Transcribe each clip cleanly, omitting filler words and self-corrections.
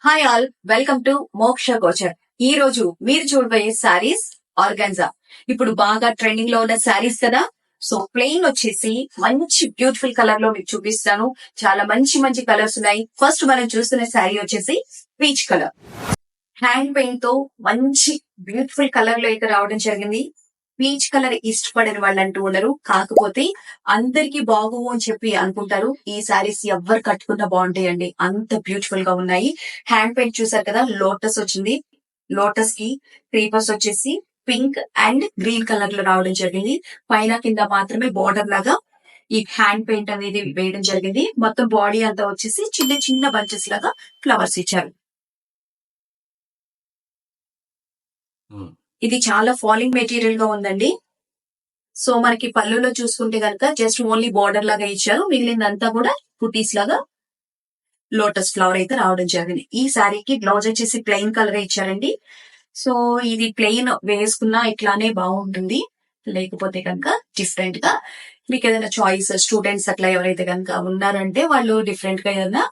Hi all, welcome to మోక్ష గోచర్. ఈ రోజు మీరు చూడబోయే శారీస్ ఆర్గాన్జా. ఇప్పుడు బాగా ట్రెండింగ్ లో ఉన్న శారీస్ కదా. సో ప్లెయిన్ వచ్చేసి మంచి బ్యూటిఫుల్ కలర్ లో మీకు చూపిస్తాను. చాలా మంచి మంచి కలర్స్ ఉన్నాయి. ఫస్ట్ మనం చూస్తున్న శారీ వచ్చేసి పీచ్ కలర్. హ్యాండ్ పెయింట్ తో మంచి బ్యూటిఫుల్ కలర్ లో అయితే రావడం జరిగింది. పీచ్ కలర్ ఇష్టపడని వాళ్ళు అంటూ ఉండరు, కాకపోతే అందరికి బాగు అని చెప్పి అనుకుంటారు. ఈ శారీస్ ఎవ్వరు కట్టుకున్నా బాగుంటాయండి, అంత బ్యూటిఫుల్ గా ఉన్నాయి. హ్యాండ్ పెయింట్ చూసారు కదా, లోటస్ వచ్చింది. లోటస్ కి క్రీపర్స్ వచ్చేసి పింక్ అండ్ గ్రీన్ కలర్ లో రావడం జరిగింది. పైన కింద మాత్రమే బోర్డర్ లాగా ఈ హ్యాండ్ పెయింట్ అనేది వేయడం జరిగింది. మొత్తం బాడీ అంతా వచ్చేసి చిన్న చిన్న బంచెస్ లాగా ఫ్లవర్స్ ఇచ్చారు. ఇది చాలా ఫాలింగ్ మెటీరియల్ గా ఉందండి. సో మనకి పళ్ళులో చూసుకుంటే కనుక జస్ట్ ఓన్లీ బార్డర్ లాగా ఇచ్చారు, మిగిలిందంతా కూడా కుటీస్ లాగా లోటస్ ఫ్లవర్ అయితే రావడం జరిగింది. ఈ శారీకి బ్లౌజ్ వచ్చేసి ప్లెయిన్ కలర్ ఇచ్చారండి. సో ఇది ప్లెయిన్ వేసుకున్నా ఇట్లానే బాగుంటుంది, లేకపోతే కనుక డిఫరెంట్ గా మీకు ఏదైనా చాయిస్, స్టూడెంట్స్ అట్లా ఎవరైతే కనుక ఉన్నారంటే వాళ్ళు డిఫరెంట్ గా ఏదైనా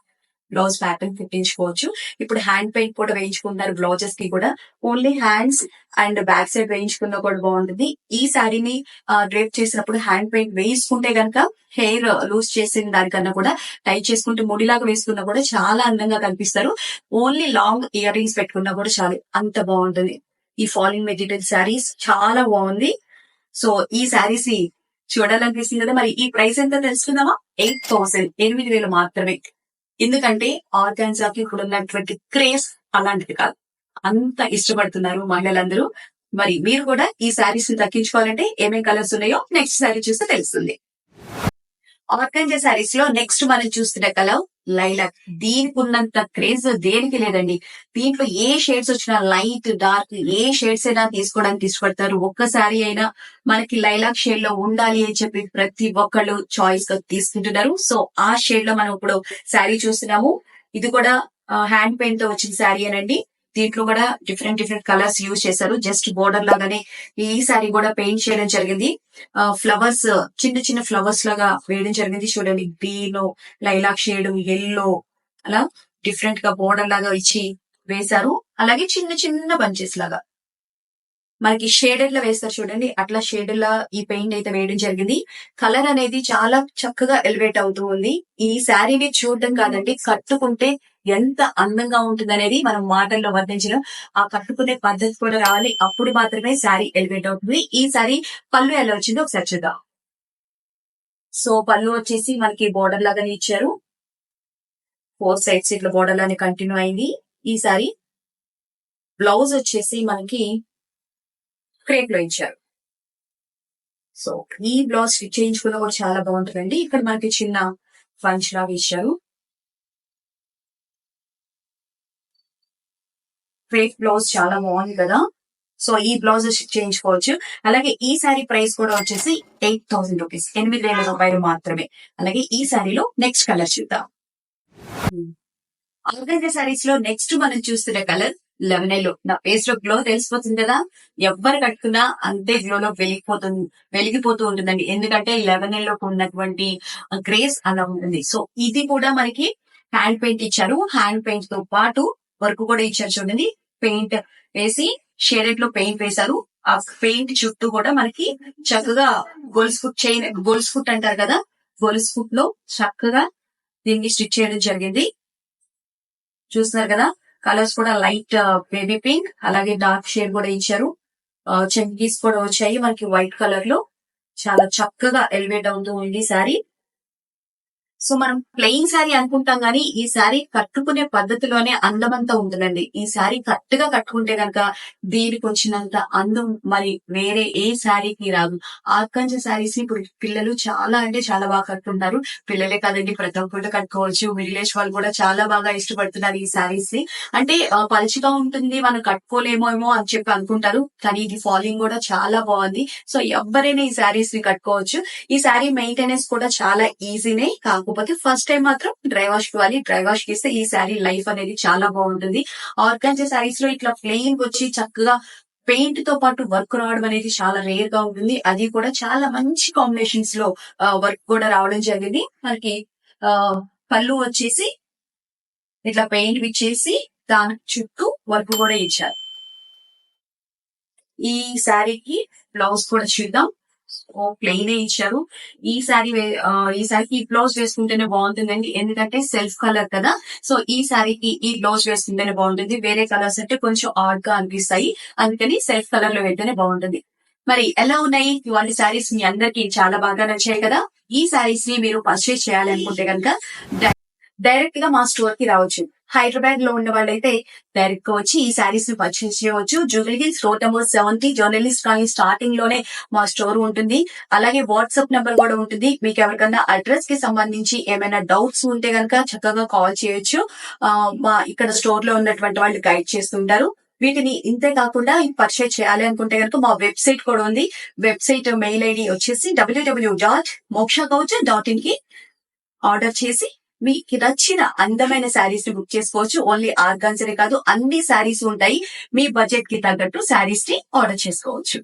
బ్లౌజ్ ప్యాటర్న్ కుట్టించుకోవచ్చు. ఇప్పుడు హ్యాండ్ పెయింట్ కూడా వేయించుకుంటారు బ్లౌజెస్ కి కూడా. Only hands and back side వేయించుకున్నా కూడా బాగుంటుంది. ఈ శారీని డ్రేప్ చేసినప్పుడు హ్యాండ్ పెయింట్ వేసుకుంటే గనక హెయిర్ లూజ్ చేసిన దానికన్నా కూడా టైట్ చేసుకుంటే ముడిలాగా వేసుకున్నా కూడా చాలా అందంగా కనిపిస్తారు. ఓన్లీ లాంగ్ ఇయర్ రింగ్స్ పెట్టుకున్నా కూడా చాలు, అంత బాగుంటుంది. ఈ ఫాలింగ్ మెటీరియల్ శారీస్ చాలా బాగుంది. సో ఈ శారీస్ చూడాలనిపిస్తుంది కదా. మరి ఈ ప్రైస్ ఎంత తెలుసుకుందామా? 8,000, 8,000 మాత్రమే. ఎందుకంటే ఆర్గాన్జాకి ఇప్పుడు ఉన్నటువంటి క్రేజ్ అలాంటిది కాదు, అంత ఇష్టపడుతున్నారు మహిళలందరూ. మరి మీరు కూడా ఈ శారీస్ ని దక్కించుకోవాలంటే ఏమేం కలర్స్ ఉన్నాయో నెక్స్ట్ శారీ చూస్తే తెలుస్తుంది. ఆర్గాన్జా శారీస్ లో నెక్స్ట్ మనం చూస్తున్న కలర్ లైలాక్. దీనికి ఉన్నంత క్రేజ్ దేనికి లేదండి. దీంట్లో ఏ షేడ్స్ వచ్చినా, లైట్ డార్క్ ఏ షేడ్స్ అయినా తీసుకోవడానికి ఇష్టపడతారు. ఒక్క శారీ అయినా మనకి లైలాక్ షేడ్ లో ఉండాలి అని చెప్పి ప్రతి ఒక్కళ్ళు చాయిస్ గా తీసుకుంటున్నారు. సో ఆ షేడ్ లో మనం ఇప్పుడు శారీ చూస్తున్నాము. ఇది కూడా హ్యాండ్ పెయింట్ తో వచ్చిన శారీ అనండి. దీంట్లో కూడా డిఫరెంట్ డిఫరెంట్ కలర్స్ యూజ్ చేశారు. జస్ట్ బోర్డర్ లాగానే ఈ శారీ కూడా పెయింట్ చేయడం జరిగింది. ఫ్లవర్స్ చిన్న చిన్న ఫ్లవర్స్ లాగా వేయడం జరిగింది. చూడండి, గ్రీన్, లైలాక్ షేడ్, ఎల్లో అలా డిఫరెంట్ గా బోర్డర్ లాగా ఇచ్చి వేశారు. అలాగే చిన్న చిన్న బంచెస్ లాగా మనకి షేడెడ్ లా వేస్తారు చూడండి, అట్లా షేడెడ్ లా ఈ పెయింట్ అయితే వేయడం జరిగింది. కలర్ అనేది చాలా చక్కగా ఎలివేట్ అవుతూ ఉంది. ఈ శారీని చూడడం కాదండి, కట్టుకుంటే ఎంత అందంగా ఉంటుంది అనేది మనం మాటల్లో వర్ణించడం. ఆ కట్టుకునే పద్ధతి కూడా రావాలి, అప్పుడు మాత్రమే శారీ ఎలివేట్ అవుతుంది. ఈ శారీ పళ్ళు ఎలా వచ్చిందో ఒకసారి చూద్దాం. సో పళ్ళు వచ్చేసి మనకి బోర్డర్ లాగానే ఇచ్చారు. 4 సైడ్స్ ఇట్లా బోర్డర్ లానే కంటిన్యూ అయింది. ఈ శారీ బ్లౌజ్ వచ్చేసి మనకి క్రేప్ లో ఇచ్చారు. సో ఈ బ్లౌజ్ స్టిచ్ చేయించుకున్నా కూడా చాలా బాగుంటుందండి. ఇక్కడ మనకి చిన్న పంచ్ లాగా ఇచ్చారు. క్రేప్ బ్లౌజ్ చాలా బాగుంది కదా. సో ఈ బ్లౌజ్ స్టిచ్ చేయించుకోవచ్చు. అలాగే ఈ శారీ ప్రైస్ కూడా వచ్చేసి 8,000 రూపీస్, 8,000 రూపాయలు మాత్రమే. అలాగే ఈ శారీలో నెక్స్ట్ కలర్ చూద్దాం. ఆర్గాన్జా శారీస్ లో నెక్స్ట్ మనం చూస్తున్న కలర్ లెమన్ ఎల్లో. నా ఫేస్ లో గ్లో తెలిసిపోతుంది కదా, ఎవ్వరు కట్టుకున్నా అంతే గ్లోలో వెలిగిపోతూ ఉంటుందండి. ఎందుకంటే లెమన్ ఎల్లోకి ఉన్నటువంటి గ్రేస్ అలా ఉంటుంది. సో ఇది కూడా మనకి హ్యాండ్ పెయింట్ ఇచ్చారు. హ్యాండ్ పెయింట్ తో పాటు వర్క్ కూడా ఇచ్చారు చూడండి. పెయింట్ వేసి షేడెడ్ లో పెయింట్ వేశారు. ఆ పెయింట్ చుట్టూ కూడా మనకి చక్కగా గొలుసు ఫుట్ అంటారు కదా, గొలుసు ఫుట్ లో చక్కగా దీన్ని స్టిచ్ చేయడం జరిగింది. చూస్తున్నారు కదా, కలర్స్ కూడా లైట్ బేబీ పింక్, అలాగే డార్క్ షేడ్ కూడా ఇచ్చారు. చెంకీస్ కూడా వచ్చాయి మనకి వైట్ కలర్ లో. చాలా చక్కగా ఎలివేట్ అవుతూ ఉంది శారీ. సో మనం ప్లెయిన్ శారీ అనుకుంటాం గానీ ఈ శారీ కట్టుకునే పద్ధతిలోనే అందమంతా ఉంటుందండి. ఈ శారీ కరెక్ట్ గా కట్టుకుంటే కనుక దీనికి వచ్చినంత అందం మరి వేరే ఏ శారీకి రాదు. ఆర్గాన్జా శారీస్ ఇప్పుడు పిల్లలు చాలా అంటే చాలా బాగా కట్టుకుంటారు. పిల్లలే కాదండి, ప్రతి ఒక్కరు కట్టుకోవచ్చు. మిడిల్ ఏజ్ వాళ్ళు కూడా చాలా బాగా ఇష్టపడుతున్నారు ఈ శారీస్ ని. అంటే పలుచగా ఉంటుంది, మనం కట్టుకోలేమేమో అని చెప్పి అనుకుంటారు, కానీ ఇది ఫాలింగ్ కూడా చాలా బాగుంది. సో ఎవరైనా ఈ శారీస్ ని కట్టుకోవచ్చు. ఈ శారీ మెయింటెనెన్స్ కూడా చాలా ఈజీనే, కాకపోతే ఫస్ట్ టైం మాత్రం డ్రై వాష్ ఇవ్వాలి. డ్రై వాష్ ఇస్తే ఈ శారీ లైఫ్ అనేది చాలా బాగుంటుంది. ఆర్గాన్జా శారీస్ లో ఇట్లా ప్లెయిన్ వచ్చి చక్కగా పెయింట్ తో పాటు వర్క్ రావడం అనేది చాలా రేర్ గా ఉంటుంది. అది కూడా చాలా మంచి కాంబినేషన్స్ లో వర్క్ కూడా రావడం జరిగింది. మనకి పళ్ళు వచ్చేసి ఇట్లా పెయింట్ విచ్చేసి దాని చుట్టూ వర్క్ కూడా ఇచ్చారు. ఈ శారీకి బ్లౌజ్ కూడా చూద్దాం. ప్లెయిన్ ఇచ్చారు. ఈ శారీకి ఈ బ్లౌజ్ వేసుకుంటేనే బాగుంటుందండి, ఎందుకంటే సెల్ఫ్ కలర్ కదా. సో ఈ శారీకి ఈ బ్లౌజ్ వేసుకుంటేనే బాగుంటుంది. వేరే కలర్స్ అంటే కొంచెం ఆడ్ గా అనిపిస్తాయి, అందుకని సెల్ఫ్ కలర్ లో వెళ్తేనే బాగుంటుంది. మరి ఎలా ఉన్నాయి ఇవాళ శారీస్? మీ అందరికి చాలా బాగా నచ్చాయి కదా. ఈ శారీస్ ని మీరు పర్చేస్ చేయాలనుకుంటే కనుక డైరెక్ట్ గా మా స్టోర్ కి రావచ్చు. హైదరాబాద్ లో ఉన్న వాళ్ళైతే డైరెక్ట్ గా వచ్చి ఈ శారీస్ ని పర్చేస్ చేయవచ్చు. Jubilee road number 70 journalist colony starting లోనే మా స్టోర్ ఉంటుంది. అలాగే వాట్సాప్ నెంబర్ కూడా ఉంటుంది. మీకు ఎవరికన్నా అడ్రస్ కి సంబంధించి ఏమైనా డౌట్స్ ఉంటే కనుక చక్కగా కాల్ చేయొచ్చు. మా ఇక్కడ స్టోర్ లో ఉన్నటువంటి వాళ్ళు గైడ్ చేస్తుంటారు. వీటిని ఇంతే కాకుండా పర్చేస్ చేయాలి అనుకుంటే కనుక మా వెబ్సైట్ కూడా ఉంది. వెబ్సైట్ మెయిల్ ఐడి వచ్చేసి www.mokshagouch.in కి ఆర్డర్ చేసి మీకు నచ్చిన అందమైన శారీస్ ని బుక్ చేసుకోవచ్చు. ఓన్లీ ఆర్గాన్జరే కాదు, అన్ని శారీస్ ఉంటాయి. మీ బడ్జెట్ కి తగ్గట్టు శారీస్ ని ఆర్డర్ చేసుకోవచ్చు.